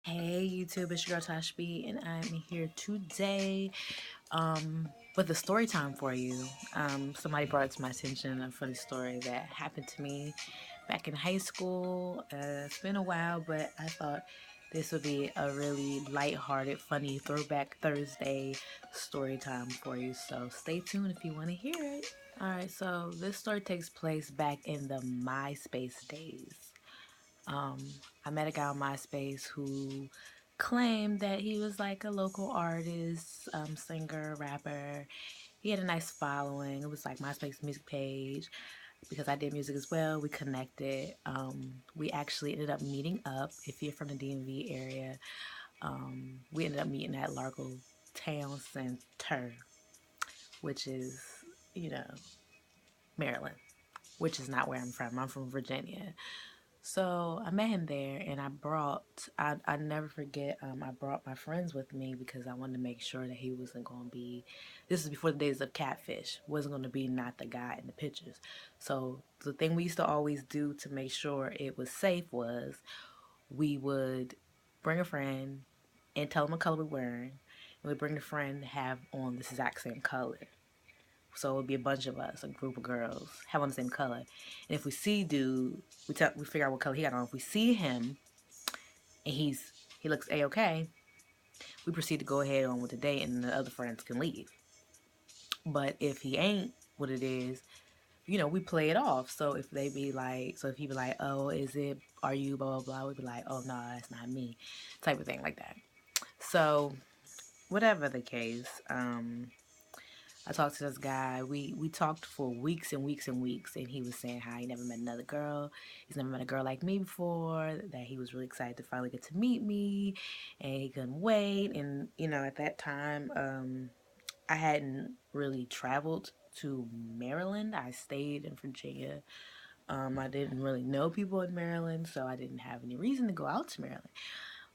Hey YouTube, it's your girl Tashby, and I'm here today with a story time for you. Somebody brought it to my attention a funny story that happened to me back in high school. It's been a while, but I thought this would be a really lighthearted, funny throwback Thursday story time for you. So stay tuned if you want to hear it. Alright, so this story takes place back in the MySpace days. Um, I met a guy on MySpace who claimed that he was like a local artist, singer, rapper. He had a nice following. It was like MySpace music page because I did music as well. We connected. We actually ended up meeting up. If you're from the DMV area, we ended up meeting at Largo Town Center, which is, you know, Maryland, which is not where I'm from. I'm from Virginia. So I met him there, and I never forget, I brought my friends with me because I wanted to make sure that he wasn't going to be, this is before the days of catfish, wasn't going to be not the guy in the pictures. So the thing we used to always do to make sure it was safe was we would bring a friend and tell them what color we're wearing, and we'd bring the friend to have on this exact same color. So it would be a bunch of us, a group of girls, have on the same color. And if we see dude, we figure out what color he got on. If we see him and he looks a-okay, we proceed to go ahead on with the date, and the other friends can leave. But if he ain't what it is, we play it off. So if they be like, so if he be like, oh, are you blah blah blah, we'd be like, oh no, that's not me, type of thing like that. So whatever the case, I talked to this guy. We talked for weeks and weeks and weeks, and he was saying how he never met another girl. He's never met a girl like me before. That he was really excited to finally get to meet me, and he couldn't wait. And at that time, I hadn't really traveled to Maryland. I stayed in Virginia. I didn't really know people in Maryland, so I didn't have any reason to go out to Maryland.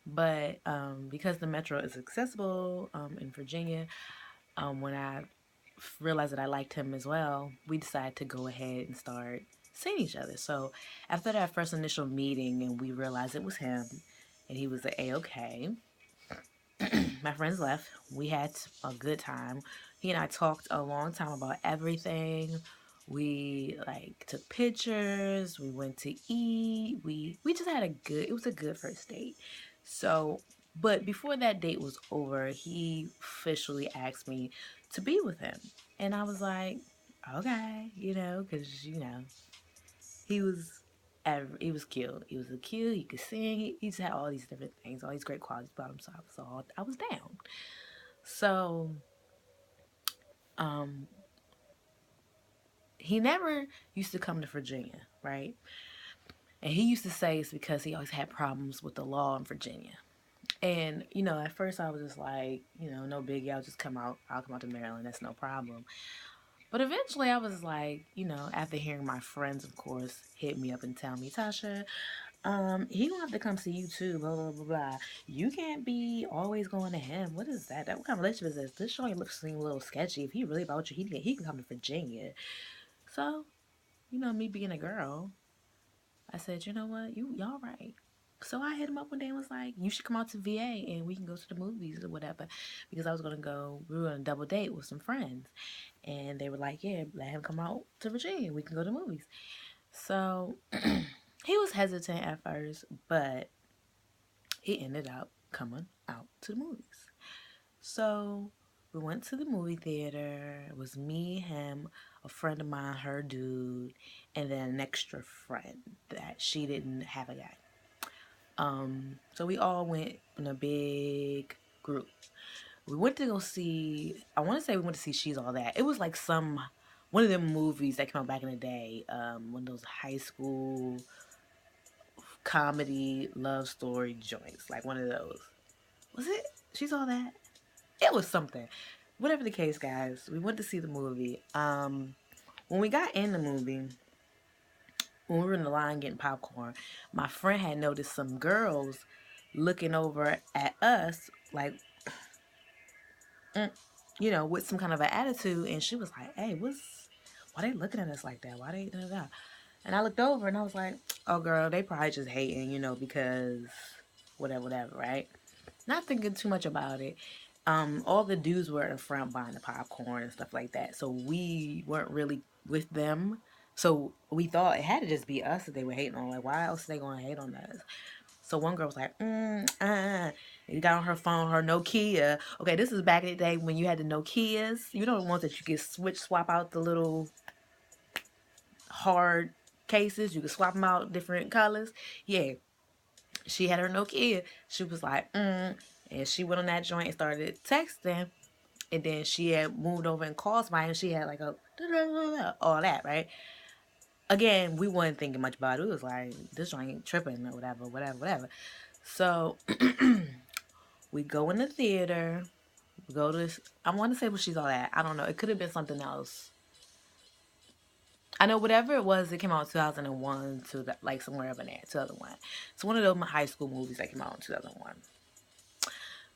But because the metro is accessible in Virginia, when I realized that I liked him as well, we decided to go ahead and start seeing each other. So after that first initial meeting, and we realized it was him, and he was a-okay, my friends left. We had a good time. He and I talked a long time about everything. We like took pictures. We went to eat. We just had it was a good first date. So, but before that date was over, he officially asked me to be with him. And I was like, okay, because he was he was cute. He was cute. He could sing. He just had all these different things, all these great qualities about himself. So I was down. So um, he never used to come to Virginia, right? And he used to say it's because he always had problems with the law in Virginia. And at first I was just like, no biggie. I'll just come out. I'll come out to Maryland. That's no problem. But eventually I was like, after hearing my friends, of course, hit me up and tell me, Tasha, he gonna have to come see you too, blah blah blah blah. You can't be always going to him. What is that? What kind of relationship is this? This showing looks seem a little sketchy. If he really about you, he can come to Virginia. So, me being a girl, I said, you know what, y'all right. So I hit him up one day and was like, you should come out to VA and we can go to the movies or whatever. Because we were gonna double date with some friends. And they were like, yeah, let him come out to Virginia. We can go to movies. So he was hesitant at first, but he ended up coming out to the movies. So we went to the movie theater. It was me, him, a friend of mine, her dude, and then an extra friend that she didn't have a guy. So we all went in a big group. We went to go see, I want to say we went to see She's All That. It was like one of them movies that came out back in the day. One of those high school comedy love story joints. Like one of those. Was it She's All That? It was something. Whatever the case, guys, we went to see the movie. When we got in the movie, when we were in the line getting popcorn, my friend had noticed some girls looking over at us, like, with some kind of an attitude, and she was like, "Hey, why they looking at us like that? Why they da da da?" And I looked over and I was like, "Oh, girl, they probably just hating, because whatever, right? Not thinking too much about it. All the dudes were in front buying the popcorn and stuff like that, so we weren't really with them. So we thought it had to just be us that they were hating on. Like, why else are they gonna hate on us? So one girl was like, you got on her phone, her Nokia. Okay, this is back in the day when you had the Nokias. You know, the ones that you could swap out the little hard cases. You could swap them out different colors. Yeah, she had her Nokia. She was like, and she went on that joint and started texting. And then she had moved over and called somebody, and she had like a all that, right? Again, we weren't thinking much about it. We was like, this joint ain't tripping or whatever. So we go in the theater. We go to this. I want to say what she's all at. I don't know. It could have been something else. I know whatever it was, it came out in 2001 to the, like somewhere up in there, 2001. It's one of those high school movies that came out in 2001.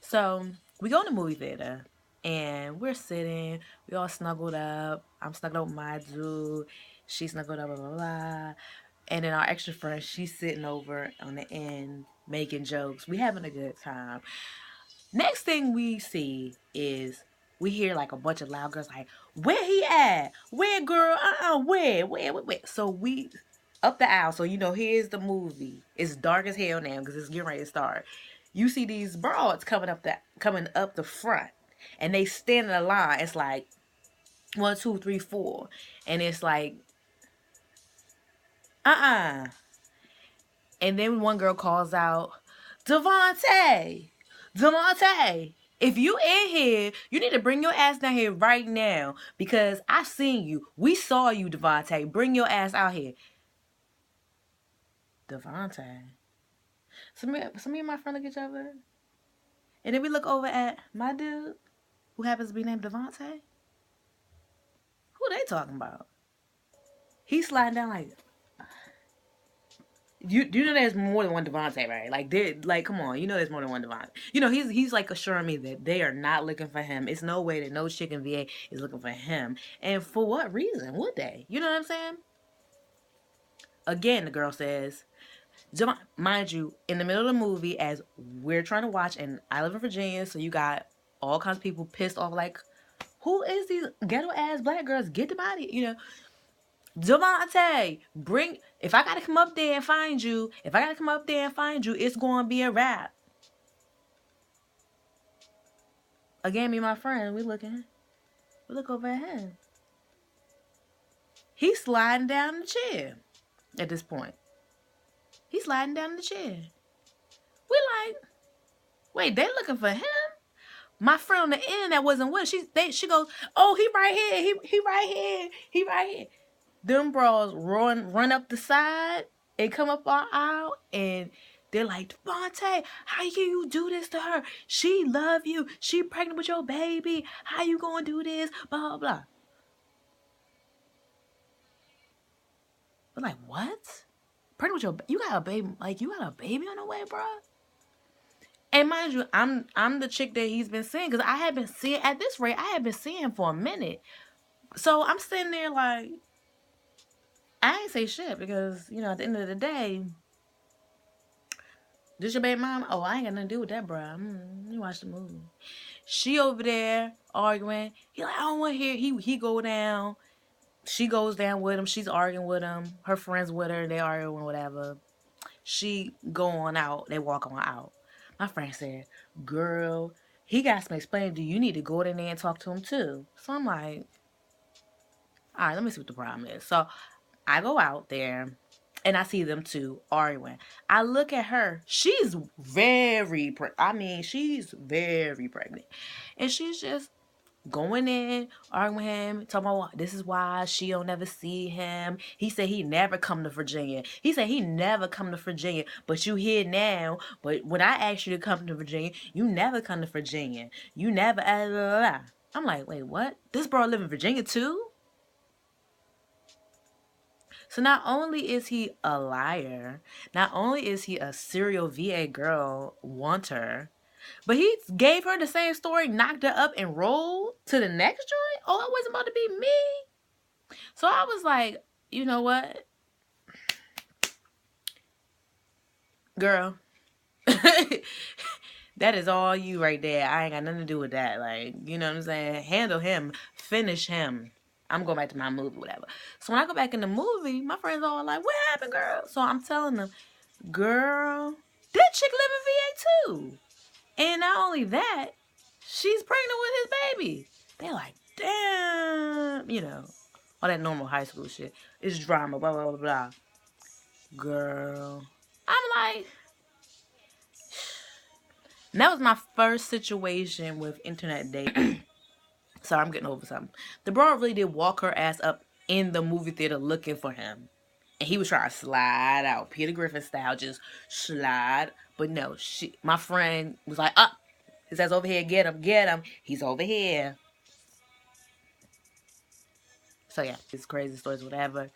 So we go in the movie theater and we're sitting, we all snuggled up. I'm snuggled up with my dude. She snuggled up, blah, blah, blah. And then our extra friend, she's sitting over on the end making jokes. We having a good time. Next thing we see is we hear like a bunch of loud girls like, where he at? Where, girl? Where? So we up the aisle. So, you know, here's the movie. It's dark as hell now because it's getting ready to start. You see these broads coming up the front, and they stand in a line. It's like 1, 2, 3, 4, and it's like, and then one girl calls out, Devonte, if you in here, you need to bring your ass down here right now because I seen you. We saw you, Devonte. Bring your ass out here. Devonte. So me and my friend look at each other, and then we look over at my dude, who happens to be named Devonte. Who they talking about? He's sliding down like, you know there's more than one Devonte, right? Like come on, you know there's more than one Devonte. You know he's like assuring me that they are not looking for him. It's no way that no chick in VA is looking for him. And for what reason would they? You know what I'm saying? Again, the girl says, mind you, in the middle of the movie, as we're trying to watch, and I live in Virginia, so you got all kinds of people pissed off, like, who is these ghetto ass black girls? Get them out of here, you know. Devonte, if I gotta come up there and find you, it's gonna be a wrap. Again, me and my friend, we look over at him. He's sliding down the chair at this point. He's sliding down the chair. We like, wait, they looking for him? My friend on the end that wasn't with, she goes, oh, he right here, he right here. Them bros run up the side and come up our aisle, and they're like, Devonte, how can you do this to her? She love you. She pregnant with your baby. How you gonna do this? Blah, blah, blah. We're like, what? Pregnant with you got a baby? Like, you got a baby on the way, bro? And mind you, I'm the chick that he's been seeing, because I had been seeing, at this rate, I had been seeing him for a minute. So I'm sitting there like, I ain't say shit because, you know, at the end of the day, this your baby mom? Oh, I ain't got nothing to do with that, bro. You watch the movie. She over there arguing. He like, I don't want to hear. He go down. She goes down with him. She's arguing with him. Her friends with her. They arguing, whatever. She go on out. They walk on out. My friend said, girl, he got some explaining. Do you need to go in there and talk to him too? So I'm like, all right, let me see what the problem is. So I go out there and I see them two arguing. I look at her. She's very pregnant. And she's just going in, arguing with him, talking about this is why she don't never see him. He said he never come to Virginia. But you here now. But when I asked you to come to Virginia, you never come to Virginia. You never, blah, blah, blah. I'm like, wait, what? This bro live in Virginia too? So not only is he a liar, not only is he a serial VA girl wanter, but he gave her the same story, knocked her up, and rolled to the next joint? Oh, it wasn't about to be me? So I was like, you know what? Girl, That is all you right there. I ain't got nothing to do with that. Like, you know what I'm saying? Handle him. Finish him. I'm going back to my movie, whatever. So when I go back in the movie, my friends all like, what happened, girl? So I'm telling them, girl, that chick live in VA too. And not only that, she's pregnant with his baby. They're like, damn. You know, all that normal high school shit. It's drama, blah, blah, blah, blah. Girl. I'm like, and that was my first situation with internet dating. Sorry, I'm getting over something. The broad really did walk her ass up in the movie theater looking for him. And he was trying to slide out, Peter Griffin style, just slide. But no, my friend was like, up. His ass over here, get him. He's over here. So yeah, it's crazy stories, whatever.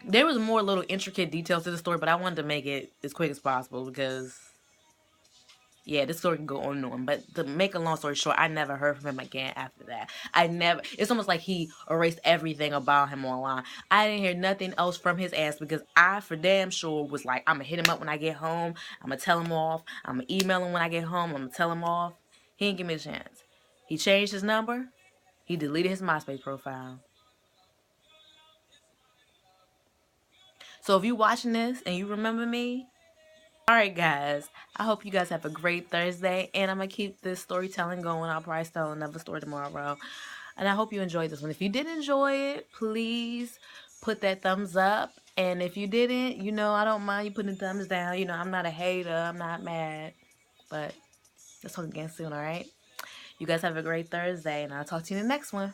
There was more little intricate details to the story, but I wanted to make it as quick as possible because, yeah, this story can go on and on. But to make a long story short, I never heard from him again after that. It's almost like he erased everything about him online. I didn't hear nothing else from his ass because I for damn sure was like, I'm going to hit him up when I get home. I'm going to tell him off. I'm going to email him when I get home. I'm going to tell him off. He didn't give me a chance. He changed his number. He deleted his MySpace profile. So if you're watching this and you remember me, alright guys, I hope you guys have a great Thursday, and I'm going to keep this storytelling going. I'll probably tell another story tomorrow, and I hope you enjoyed this one. If you did enjoy it, please put that thumbs up, and if you didn't, you know, I don't mind you putting thumbs down. You know, I'm not a hater, I'm not mad, but let's talk again soon, alright? You guys have a great Thursday, and I'll talk to you in the next one.